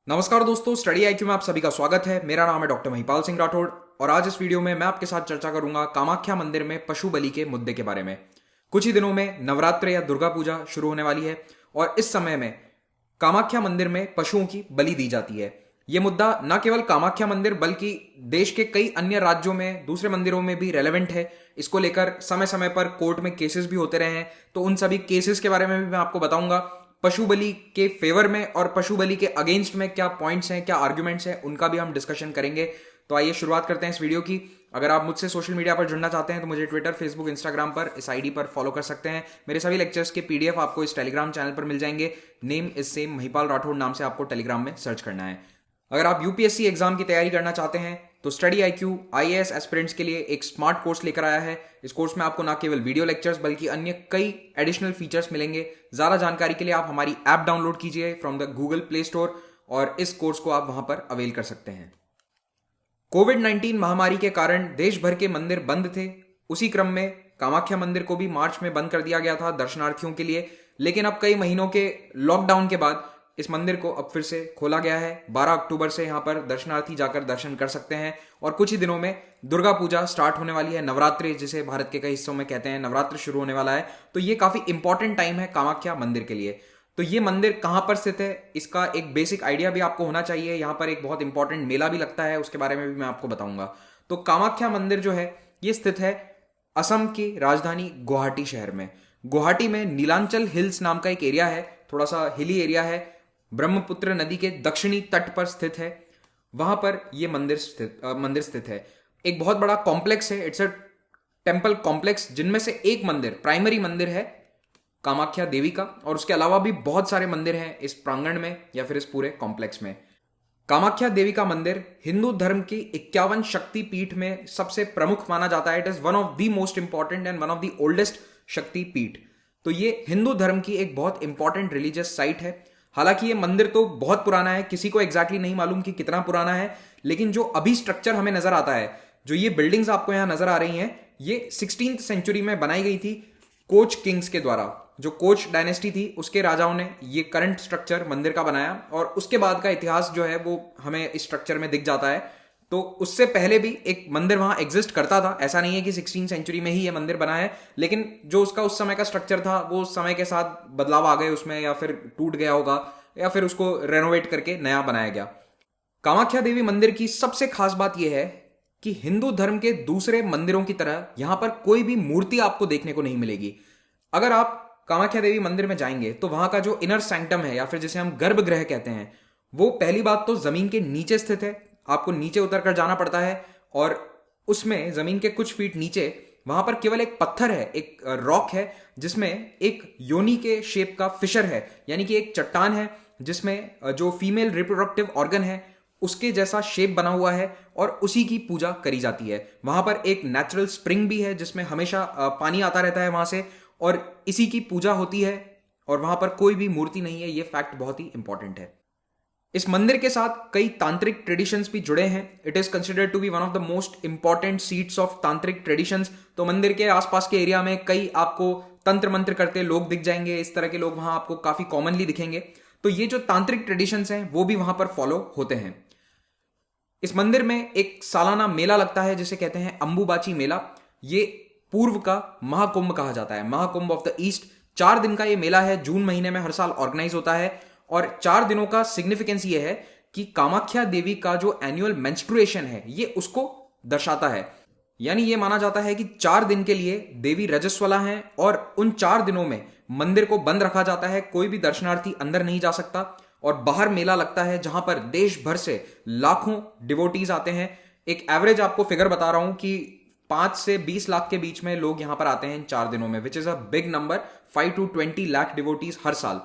नमस्कार दोस्तों, study IQ में आप सभी का स्वागत है। मेरा नाम है डॉक्टर महिपाल सिंह राठौड़ और आज इस वीडियो में मैं आपके साथ चर्चा करूंगा कामाख्या मंदिर में पशु बलि के मुद्दे के बारे में। कुछ ही दिनों में नवरात्र या दुर्गा पूजा शुरू होने वाली है और इस समय में कामाख्या मंदिर में पशुओं की बलि दी जाती है। यह मुद्दा न केवल कामाख्या मंदिर बल्कि देश के कई अन्य राज्यों में दूसरे मंदिरों में भी रेलेवेंट है। इसको लेकर समय समय पर कोर्ट में केसेस भी होते रहे हैं, तो उन सभी केसेस के बारे में भी मैं आपको बताऊंगा। पशु बलि के फेवर में और पशु बलि के अगेंस्ट में क्या पॉइंट्स हैं, क्या आर्ग्यूमेंट्स हैं, उनका भी हम डिस्कशन करेंगे। तो आइए शुरुआत करते हैं इस वीडियो की। अगर आप मुझसे सोशल मीडिया पर जुड़ना चाहते हैं तो मुझे ट्विटर, फेसबुक, इंस्टाग्राम पर इस आईडी पर फॉलो कर सकते हैं। मेरे सभी लेक्चर्स के पीडीएफ आपको इस टेलीग्राम चैनल पर मिल जाएंगे। Name is same, Mahipal Rathore नाम से आपको टेलीग्राम में सर्च करना है। अगर आप यूपीएससी एग्जाम की तैयारी करना चाहते हैं तो स्टडी आईक्यू आईएएस एस्पिरेंट्स के लिए एक स्मार्ट कोर्स लेकर आया है। इस कोर्स में आपको न केवल वीडियो लेक्चर्स बल्कि अन्य कई एडिशनल फीचर्स मिलेंगे। ज्यादा जानकारी के लिए आप हमारी ऐप डाउनलोड कीजिए from the Google play store और इस कोर्स को आप वहां पर अवेल कर सकते हैं। कोविड-19 महामारी के कारण देश भर के मंदिर बंद थे। उसी क्रम में कामाख्या मंदिर को भी मार्च में बंद कर दिया गया था दर्शनार्थियों के लिए, लेकिन अब कई महीनों के लॉकडाउन के बाद इस मंदिर को अब फिर से खोला गया है। 12 अक्टूबर से यहां पर दर्शनार्थी जाकर दर्शन कर सकते हैं और कुछ ही दिनों में दुर्गा पूजा स्टार्ट होने वाली है। नवरात्रि, जिसे भारत के कई हिस्सों में कहते हैं, नवरात्र शुरू होने वाला है। तो ये काफी इंपॉर्टेंट टाइम है कामाख्या मंदिर के लिए। तो ये मंदिर कहां पर स्थित है, इसका एक बेसिक आइडिया भी आपको होना चाहिए। यहां पर एक बहुत इंपॉर्टेंट मेला भी लगता है, उसके बारे में भी मैं आपको बताऊंगा। तो कामाख्या मंदिर जो है ये स्थित है असम की राजधानी गुवाहाटी शहर में। गुवाहाटी में नीलांचल हिल्स नाम का एक एरिया है, थोड़ा सा हिली एरिया है, ब्रह्मपुत्र नदी के दक्षिणी तट पर स्थित है। वहां पर यह मंदिर स्थित है। एक बहुत बड़ा कॉम्प्लेक्स है, इट्स अ टेम्पल कॉम्प्लेक्स, जिनमें से एक मंदिर, प्राइमरी मंदिर है कामाख्या देवी का, और उसके अलावा भी बहुत सारे मंदिर हैं इस प्रांगण में या फिर इस पूरे कॉम्प्लेक्स में। कामाख्या देवी का मंदिर हिंदू धर्म की 51 शक्ति पीठ में सबसे प्रमुख माना जाता है। It is one of the most important and one of the oldest शक्ति पीठ। तो ये हिंदू धर्म की एक बहुत इंपॉर्टेंट रिलीजियस साइट है। हालांकि ये मंदिर तो बहुत पुराना है, किसी को एग्जैक्टली नहीं मालूम कि कितना पुराना है, लेकिन जो अभी स्ट्रक्चर हमें नजर आता है, जो ये बिल्डिंग्स आपको यहां नजर आ रही हैं, ये 16th सेंचुरी में बनाई गई थी कोच किंग्स के द्वारा। जो कोच डायनेस्टी थी उसके राजाओं ने ये करंट स्ट्रक्चर मंदिर का बनाया और उसके बाद का इतिहास जो है वो हमें इस स्ट्रक्चर में दिख जाता है। तो उससे पहले भी एक मंदिर वहां एग्जिस्ट करता था। ऐसा नहीं है कि 16th सेंचुरी में ही ये मंदिर बना है, लेकिन जो उसका उस समय का स्ट्रक्चर था वो उस समय के साथ बदलाव आ गए उसमें, या फिर टूट गया होगा, या फिर उसको रेनोवेट करके नया बनाया गया। कामाख्या देवी मंदिर की सबसे खास बात यह है कि हिंदू धर्म के दूसरे मंदिरों की तरह यहां पर कोई भी मूर्ति आपको देखने को नहीं मिलेगी। अगर आप कामाख्या देवी मंदिर में जाएंगे तो वहां का जो इनर सैंक्टम है, या फिर जिसे हम गर्भगृह कहते हैं, वो पहली बात तो जमीन के नीचे स्थित है। आपको नीचे उतर कर जाना पड़ता है और उसमें जमीन के कुछ फीट नीचे वहां पर केवल एक पत्थर है, एक रॉक है, जिसमें एक योनि के शेप का फिशर है, यानी कि एक चट्टान है जिसमें जो फीमेल रिप्रोडक्टिव ऑर्गन है उसके जैसा शेप बना हुआ है और उसी की पूजा करी जाती है। वहां पर एक नेचुरल स्प्रिंग भी है जिसमें हमेशा पानी आता रहता है वहां से, और इसी की पूजा होती है और वहां पर कोई भी मूर्ति नहीं है। यह फैक्ट बहुत ही इंपॉर्टेंट है। इस मंदिर के साथ कई तांत्रिक ट्रेडिशंस भी जुड़े हैं। It is considered to be one of the most important seats of tantric traditions. तो मंदिर के आसपास के एरिया में कई आपको तंत्र मंत्र करते लोग दिख जाएंगे। इस तरह के लोग वहां आपको काफी कॉमनली दिखेंगे। तो ये जो तांत्रिक ट्रेडिशंस हैं वो भी वहां पर फॉलो होते हैं। इस मंदिर में एक सालाना मेला लगता है जिसे कहते हैं अंबुबाची मेला। ये पूर्व का महाकुंभ कहा जाता है, महाकुंभ ऑफ द ईस्ट। 4 दिन का ये मेला है, जून महीने में हर साल ऑर्गेनाइज होता है और 4 दिनों का सिग्निफिकेंस ये है कि कामाख्या देवी का जो एनुअल मेंस्ट्रुएशन है ये उसको दर्शाता है। यानी ये माना जाता है कि 4 दिन के लिए देवी रजस्वला हैं और उन 4 दिनों में मंदिर को बंद रखा जाता है। कोई भी दर्शनार्थी अंदर नहीं जा सकता और बाहर मेला लगता है जहां पर देश भर से लाखों डिवोटीज आते हैं। एक एवरेज आपको फिगर बता रहा हूं कि 5 से 20 लाख के बीच में लोग यहां पर आते हैं इन 4 दिनों में, which is a big number. 5 to 20 lakh devotees हर साल।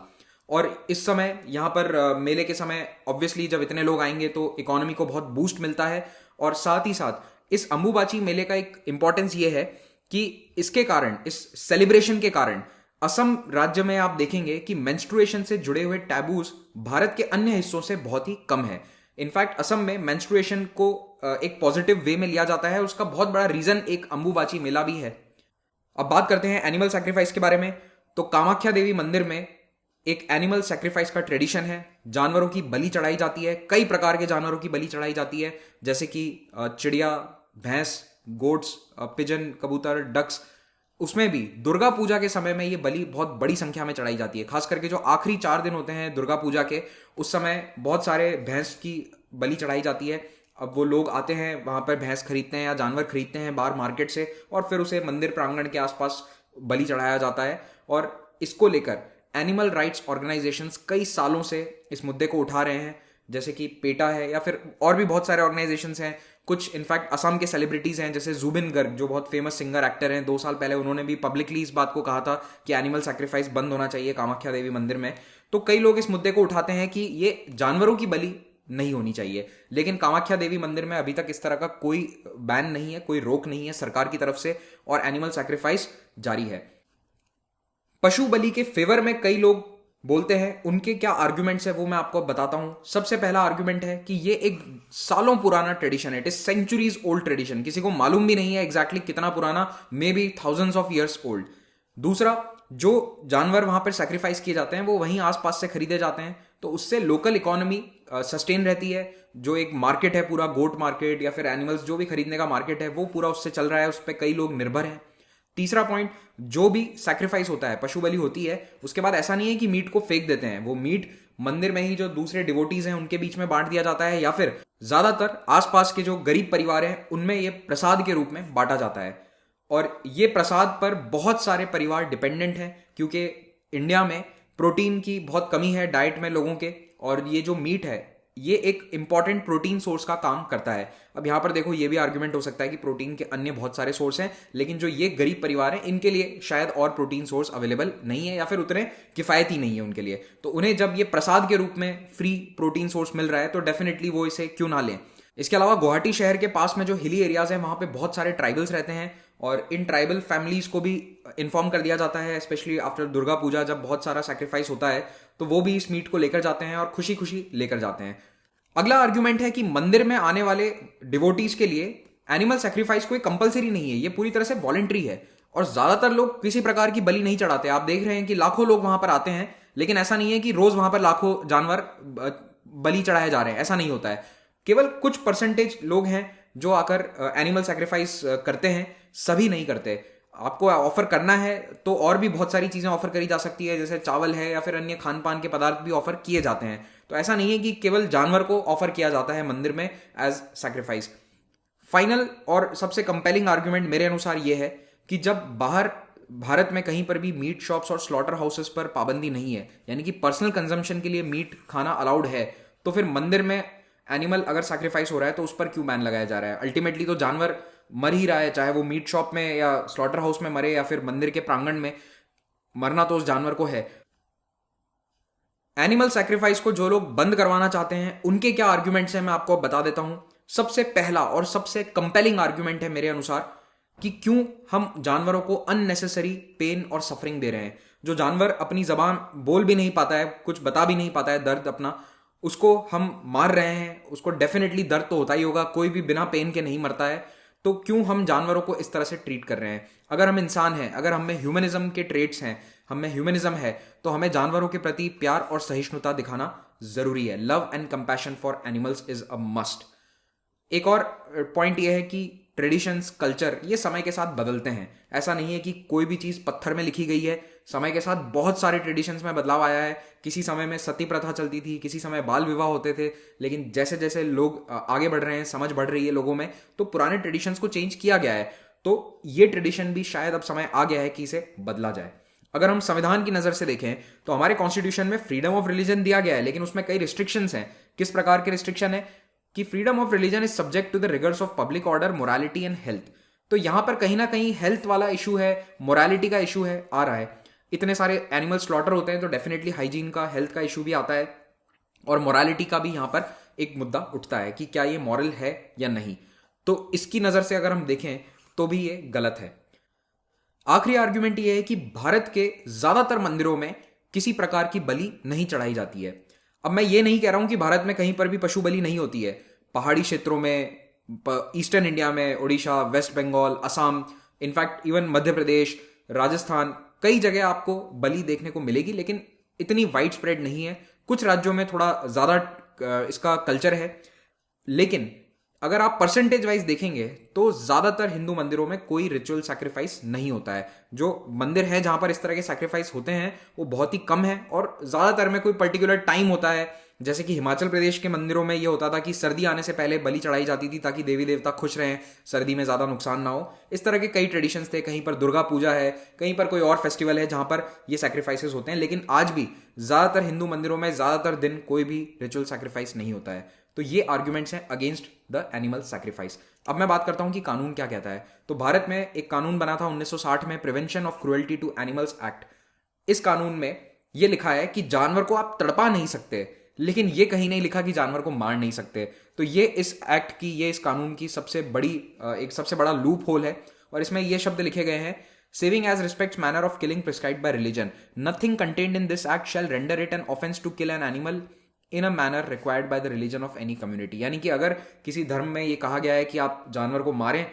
और इस समय यहां पर मेले के समय ऑब्वियसली जब इतने लोग आएंगे तो इकोनॉमी को बहुत बूस्ट मिलता है। और साथ ही साथ इस अंबुबाची मेले का एक इंपॉर्टेंस ये है कि इसके कारण, इस सेलिब्रेशन के कारण असम राज्य में आप देखेंगे कि मेंस्ट्रुएशन से जुड़े हुए टैबूज भारत के अन्य हिस्सों से बहुत ही कम है। इनफैक्ट असम में मेंस्ट्रुएशन को एक पॉजिटिव वे में लिया जाता है। उसका बहुत बड़ा रीजन एक अंबुबाची मेला भी है। अब बात करते हैं एनिमल सैक्रिफाइस के बारे में। तो कामाख्या देवी मंदिर में एक एनिमल सेक्रीफाइस का ट्रेडिशन है। जानवरों की बलि चढ़ाई जाती है, कई प्रकार के जानवरों की बलि चढ़ाई जाती है, जैसे कि चिड़िया, भैंस, गोट्स, पिजन, कबूतर, डक्स। उसमें भी दुर्गा पूजा के समय में ये बलि बहुत बड़ी संख्या में चढ़ाई जाती है। खास करके जो आखिरी 4 दिन होते हैं दुर्गा पूजा के, उस समय बहुत सारे भैंस की बलि चढ़ाई जाती है। अब वो लोग आते हैं वहां पर, भैंस खरीदते हैं या जानवर खरीदते हैं बाहर मार्केट से, और फिर उसे मंदिर प्रांगण के आसपास बलि चढ़ाया जाता है। और इसको लेकर एनिमल राइट्स ऑर्गेनाइजेशंस कई सालों से इस मुद्दे को उठा रहे हैं, जैसे कि पेटा है या फिर और भी बहुत सारे ऑर्गेनाइजेशंस हैं। कुछ इनफैक्ट असम के सेलिब्रिटीज हैं, जैसे जुबिन गर्ग जो बहुत फेमस सिंगर एक्टर हैं। 2 साल पहले उन्होंने भी पब्लिकली इस बात को कहा था कि एनिमल सैक्रिफाइस बंद होना चाहिए कामाख्या देवी मंदिर में। तो कई लोग इस मुद्दे को उठाते हैं कि ये जानवरों की बलि नहीं होनी चाहिए, लेकिन कामाख्या देवी मंदिर में अभी तक इस तरह का कोई बैन नहीं है, कोई रोक नहीं है सरकार की तरफ से, और एनिमल सैक्रिफाइस जारी है। पशु बलि के फेवर में कई लोग बोलते हैं, उनके क्या आर्गुमेंट्स है वो मैं आपको बताता हूं। सबसे पहला आर्गुमेंट है कि ये एक सालों पुराना ट्रेडिशन है, it is centuries old tradition. किसी को मालूम भी नहीं है एग्जैक्टली कितना पुराना, maybe thousands of years old. दूसरा, जो जानवर वहां पर सैक्रिफाइस किए जाते हैं वो वहीं आसपास से खरीदे जाते हैं, तो उससे लोकल इकोनॉमी सस्टेन रहती है। जो एक मार्केट है पूरा, गोट मार्केट या फिर एनिमल्स जो भी खरीदने का मार्केट है, वो पूरा उससे चल रहा है, उस पर कई लोग निर्भर हैं। तीसरा पॉइंट, जो भी सैक्रिफाइस होता है, पशु बलि होती है, उसके बाद ऐसा नहीं है कि मीट को फेंक देते हैं। वो मीट मंदिर में ही जो दूसरे डिवोटीज हैं उनके बीच में बांट दिया जाता है, या फिर ज्यादातर आसपास के जो गरीब परिवार हैं उनमें ये प्रसाद के रूप में बांटा जाता है। और ये प्रसाद पर बहुत सारे परिवार डिपेंडेंट हैं, क्योंकि इंडिया में प्रोटीन की बहुत कमी है डाइट में लोगों के, और ये जो मीट है ये एक इंपॉर्टेंट प्रोटीन सोर्स का काम करता है। अब यहां पर देखो, ये भी आर्गुमेंट हो सकता है कि प्रोटीन के अन्य बहुत सारे सोर्स हैं, लेकिन जो ये गरीब परिवार हैं इनके लिए शायद और प्रोटीन सोर्स अवेलेबल नहीं है, या फिर उतने किफायती नहीं है उनके लिए। तो उन्हें जब ये प्रसाद के रूप में फ्री प्रोटीन सोर्स मिल रहा है तो डेफिनेटली वो इसे क्यों ना लें। इसके अलावा गुवाहाटी शहर के पास में जो हिली एरियाज हैं वहां पे बहुत सारे ट्राइबल्स रहते हैं, और इन ट्राइबल फैमिलीज को भी इन्फॉर्म कर दिया जाता है, स्पेशली आफ्टर दुर्गा पूजा जब बहुत सारा सैक्रिफाइस होता है तो वो भी इस मीट को लेकर जाते हैं और खुशी खुशी लेकर जाते हैं। अगला आर्ग्यूमेंट है कि मंदिर में आने वाले डिवोटीज के लिए एनिमल सैक्रिफाइस कोई कंपलसरी नहीं है, ये पूरी तरह से वॉलंटरी है, और ज्यादातर लोग किसी प्रकार की बलि नहीं चढ़ाते। आप देख रहे हैं कि लाखों लोग वहां पर आते हैं, लेकिन ऐसा नहीं है कि रोज वहां पर लाखों जानवर बलि चढ़ाए जा रहे हैं, ऐसा नहीं होता है। केवल कुछ परसेंटेज लोग हैं जो आकर एनिमल सैक्रिफाइस करते हैं, सभी नहीं करते। आपको ऑफर करना है तो और भी बहुत सारी चीजें ऑफर करी जा सकती है, जैसे चावल है या फिर अन्य खान पान के पदार्थ भी ऑफर किए जाते हैं। तो ऐसा नहीं है कि केवल जानवर को ऑफर किया जाता है मंदिर में एज सैक्रिफाइस। फाइनल और सबसे कंपेलिंग आर्ग्यूमेंट मेरे अनुसार यह है कि जब बाहर भारत में कहीं पर भी मीट शॉप्स और स्लॉटर हाउसेस पर पाबंदी नहीं है, यानी कि पर्सनल कंजम्पशन के लिए मीट खाना अलाउड है, तो फिर मंदिर में एनिमल अगर सैक्रिफाइस हो रहा है तो उस पर क्यों बैन लगाया जा रहा है? अल्टीमेटली तो जानवर मर ही रहा है, चाहे वो मीट शॉप में या स्लॉटर हाउस में मरे या फिर मंदिर के प्रांगण में, मरना तो उस जानवर को है। एनिमल सैक्रिफाइस को जो लोग बंद करवाना चाहते हैं उनके क्या आर्ग्यूमेंट्स हैं मैं आपको बता देता हूं। सबसे पहला और सबसे कंपेलिंग आर्ग्यूमेंट है मेरे अनुसार कि क्यों हम जानवरों को अननेसेसरी पेन और सफरिंग दे रहे हैं। जो जानवर अपनी जबान बोल भी नहीं पाता है, कुछ बता भी नहीं पाता है दर्द अपना, उसको हम मार रहे हैं। उसको डेफिनेटली दर्द तो होता ही होगा, कोई भी बिना पेन के नहीं मरता है। तो क्यों हम जानवरों को इस तरह से ट्रीट कर रहे हैं? अगर हम इंसान हैं, अगर हमें ह्यूमनिज्म के ट्रेट्स हैं, हमें ह्यूमनिज्म है, तो हमें जानवरों के प्रति प्यार और सहिष्णुता दिखाना जरूरी है। Love and compassion for animals is a must. एक और पॉइंट यह है कि ट्रेडिशंस, कल्चर ये समय के साथ बदलते हैं। ऐसा नहीं है कि कोई भी चीज पत्थर में लिखी गई है। समय के साथ बहुत सारे ट्रेडिशंस में बदलाव आया है। किसी समय में सती प्रथा चलती थी, किसी समय बाल विवाह होते थे, लेकिन जैसे जैसे लोग आगे बढ़ रहे हैं, समझ बढ़ रही है लोगों में, तो पुराने ट्रेडिशंस को चेंज किया गया है। तो ये ट्रेडिशन भी शायद अब समय आ गया है कि इसे बदला जाए। अगर हम संविधान की नजर से देखें तो हमारे कॉन्स्टिट्यूशन में फ्रीडम ऑफ रिलीजन दिया गया है, लेकिन उसमें कई रिस्ट्रिक्शंस हैं। किस प्रकार के रिस्ट्रिक्शन है कि freedom of religion is subject to the rigours of public order, morality and health. तो यहां पर कहीं ना कहीं हेल्थ वाला इशू है, मोरालिटी का इशू है, आ रहा है। इतने सारे एनिमल स्लॉटर होते हैं तो डेफिनेटली हाइजीन का, हेल्थ का इशू भी आता है, और मोरालिटी का भी यहां पर एक मुद्दा उठता है कि क्या ये मॉरल है या नहीं। तो इसकी नजर से अगर हम देखें तो भी ये गलत है। आखिरी आर्ग्यूमेंट ये है कि भारत के ज्यादातर मंदिरों में किसी प्रकार की बलि नहीं चढ़ाई जाती है। अब मैं ये नहीं कह रहा हूं कि भारत में कहीं पर भी पशु बलि नहीं होती है। पहाड़ी क्षेत्रों में, ईस्टर्न इंडिया में, Orissa, West Bengal, Assam, in fact even Madhya Pradesh, Rajasthan, कई जगह आपको बलि देखने को मिलेगी, लेकिन इतनी वाइड स्प्रेड नहीं है, कुछ राज्यों में थोड़ा ज़्यादा इसका कल्चर है, लेकिन अगर आप परसेंटेज वाइज देखेंगे तो ज़्यादातर हिंदू मंदिरों में कोई रिचुअल सैक्रिफाइस नहीं होता है। जो मंदिर हैं जहां पर इस तरह के सैक्रिफाइस होते हैं वो बहुत ही कम है, और ज़्यादातर में कोई पर्टिकुलर टाइम होता है। जैसे कि हिमाचल प्रदेश के मंदिरों में ये होता था कि सर्दी आने से पहले बलि चढ़ाई जाती थी ताकि देवी देवता खुश रहें, सर्दी में ज़्यादा नुकसान ना हो। इस तरह के कई ट्रेडिशंस थे। कहीं पर दुर्गा पूजा है, कहीं पर कोई और फेस्टिवल है जहां पर ये सैक्रिफाइसेस होते हैं, लेकिन आज भी ज़्यादातर हिंदू मंदिरों में ज़्यादातर दिन कोई भी रिचुअल सैक्रिफाइस नहीं होता है। तो ये आर्ग्यूमेंट्स हैं अगेंस्ट द एनिमल सैक्रिफाइस। अब मैं बात करता हूं कि कानून क्या कहता है। तो भारत में एक कानून बना था 1960 में, prevention of cruelty to animals act. इस कानून में यह लिखा है कि जानवर को आप तड़पा नहीं सकते, लेकिन यह कहीं नहीं लिखा कि जानवर को मार नहीं सकते। तो ये इस एक्ट की, ये इस कानून की सबसे बड़ा लूप होल है। और इसमें ये शब्द लिखे गए हैं, saving as respects manner of killing prescribed by religion, nothing contained in this act shall render it an offence to kill an animal in a manner required by the religion of any community. यानी कि अगर किसी धर्म में ये कहा गया है कि आप जानवर को मारें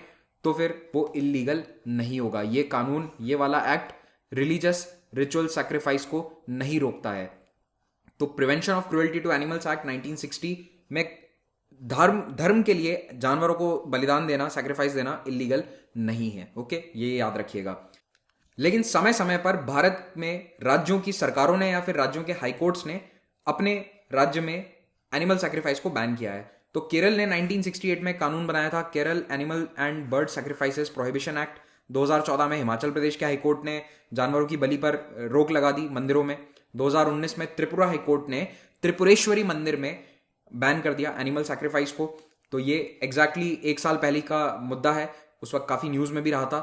तो फिर वो इलीगल नहीं होगा। ये कानून, ये वाला एक्ट रिलीजियस रिचुअल सैक्रिफाइस को नहीं रोकता है। तो prevention of cruelty to animals act 1960 में धर्म के लिए जानवरों को बलिदान देना, सैक्रिफाइस देना इलीगल नहीं है। ओके, ये याद रखिएगा। लेकिन समय समय पर भारत में राज्यों की सरकारों ने या फिर राज्यों के हाईकोर्ट्स ने अपने राज्य में एनिमल सैक्रिफाइस को बैन किया है। तो केरल ने 1968 में कानून बनाया था, Kerala animal and bird sacrifices prohibition act. 2014 में हिमाचल प्रदेश के हाईकोर्ट ने जानवरों की बलि पर रोक लगा दी मंदिरों में। 2019 में त्रिपुरा हाईकोर्ट ने त्रिपुरेश्वरी मंदिर में बैन कर दिया एनिमल सैक्रिफाइस को। तो ये एग्जैक्टली एक साल पहले का मुद्दा है, उस वक्त काफी न्यूज में भी रहा था,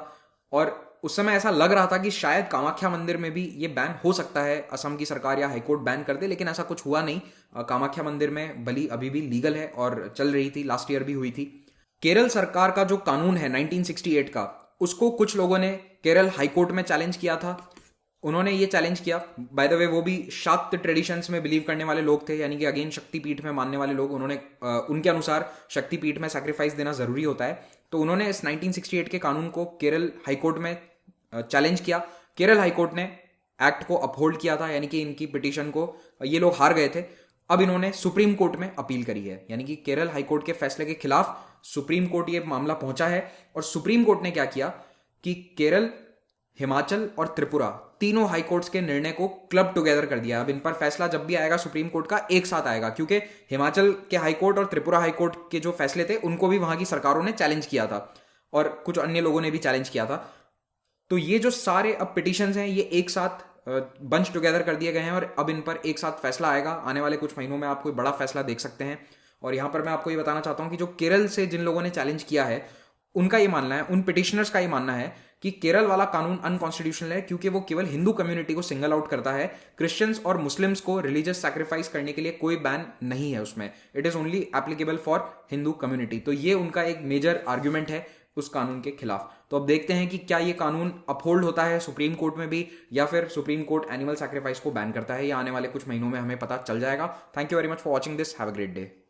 और उस समय ऐसा लग रहा था कि शायद कामाख्या मंदिर में भी ये बैन हो सकता है, असम की सरकार या हाईकोर्ट बैन कर दे, लेकिन ऐसा कुछ हुआ नहीं। कामाख्या मंदिर में बलि अभी भी लीगल है और चल रही थी, लास्ट ईयर भी हुई थी। केरल सरकार का जो कानून है 1968 का, उसको कुछ लोगों ने केरल हाईकोर्ट में चैलेंज किया था। उन्होंने ये चैलेंज किया, बाय द वे वो भी शाक्त ट्रेडिशंस में बिलीव करने वाले लोग थे, यानी कि अगेन शक्तिपीठ में मानने वाले लोग। उन्होंने उनके अनुसार शक्तिपीठ में सैक्रिफाइस देना जरूरी होता है। तो उन्होंने इस 1968 के कानून को केरल हाईकोर्ट में चैलेंज किया। केरल हाईकोर्ट ने एक्ट को अपहोल्ड किया था, यानी कि इनकी पिटीशन को ये लोग हार गए थे। अब इन्होंने सुप्रीम कोर्ट में अपील करी है, यानी कि केरल हाईकोर्ट के फैसले के खिलाफ सुप्रीम कोर्ट ये मामला पहुंचा है। और सुप्रीम कोर्ट ने क्या किया कि केरल, हिमाचल और त्रिपुरा तीनों हाईकोर्ट्स के निर्णय को क्लब टुगेदर कर दिया। अब इन पर फैसला जब भी आएगा सुप्रीम कोर्ट का, एक साथ आएगा, क्योंकि हिमाचल के हाईकोर्ट और त्रिपुरा हाईकोर्ट के जो फैसले थे उनको भी वहां की सरकारों ने चैलेंज किया था, और कुछ अन्य लोगों ने भी चैलेंज किया था। तो ये जो सारे अब पिटिशंस हैं ये एक साथ बंच टुगेदर कर दिए गए हैं, और अब इन पर एक साथ फैसला आएगा। आने वाले कुछ महीनों में आप कोई बड़ा फैसला देख सकते हैं। और यहां पर मैं आपको ये बताना चाहता हूं कि जो केरल से जिन लोगों ने चैलेंज किया है, उनका ये मानना है, उन पिटिशनर्स का ये मानना है कि केरल वाला कानून अनकॉन्स्टिट्यूशनल है, क्योंकि वो केवल हिंदू कम्युनिटी को सिंगल आउट करता है। क्रिश्चियंस और मुस्लिम्स को रिलीजियस सैक्रिफाइस करने के लिए कोई बैन नहीं है उसमें, it is only applicable for Hindu community. तो ये उनका एक मेजर आर्ग्यूमेंट है उस कानून के खिलाफ। तो अब देखते हैं कि क्या ये कानून अपहोल्ड होता है सुप्रीम कोर्ट में भी, या फिर सुप्रीम कोर्ट एनिमल सैक्रिफाइस को बैन करता है। या आने वाले कुछ महीनों में हमें पता चल जाएगा। Thank you very much for watching this, have a great day.